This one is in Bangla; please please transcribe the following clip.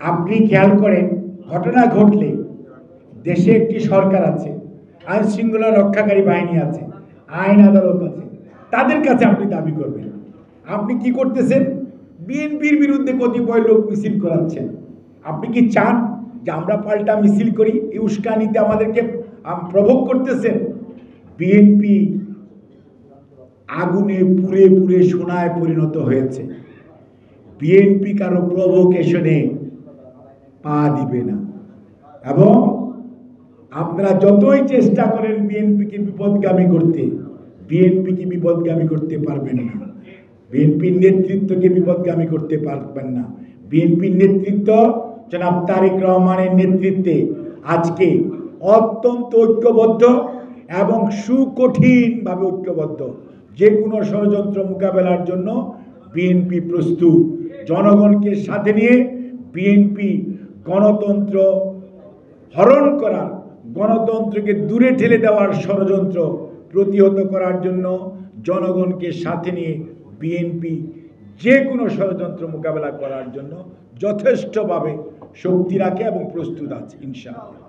আপনি খেয়াল করেন, ঘটনা ঘটলে দেশে একটি সরকার আছে, আইন শৃঙ্খলা রক্ষাকারী বাহিনী আছে, আইন আদালত আছে, তাদের কাছে আপনি দাবি করবেন। আপনি কি করতেছেন? বিএনপির বিরুদ্ধে কতিপয় লোক মিছিল করাচ্ছেন। আপনি কি চান যে আমরা পাল্টা মিছিল করি? এই উস্কানিতে আমাদেরকে প্রভোগ করতেছেন। বিএনপি আগুনে পুড়ে পুড়ে সোনায় পরিণত হয়েছে। বিএনপি কারো প্রভোকেশনে পা দিবে না, এবং আপনারা যতই চেষ্টা করেন বিএনপিকে বিপদগামী করতে, বিএনপিকে বিপদগামী করতে পারবেন না। বিএনপির নেতৃত্বকে বিপদগামী করতে পারবেন না। বিএনপির নেতৃত্ব জনাব তারেক রহমানের নেতৃত্বে আজকে অত্যন্ত ঐক্যবদ্ধ এবং সুকঠিনভাবে ঐক্যবদ্ধ। যে কোনো ষড়যন্ত্র মোকাবেলার জন্য বিএনপি প্রস্তুত। জনগণকে সাথে নিয়ে বিএনপি গণতন্ত্র হরণ করার, গণতন্ত্রকে দূরে ঠেলে দেওয়ার ষড়যন্ত্র প্রতিহত করার জন্য জনগণকে সাথে নিয়ে বিএনপি যে কোনো ষড়যন্ত্র মোকাবেলা করার জন্য যথেষ্টভাবে শক্তি রাখে এবং প্রস্তুত আছে ইনশাআল্লাহ।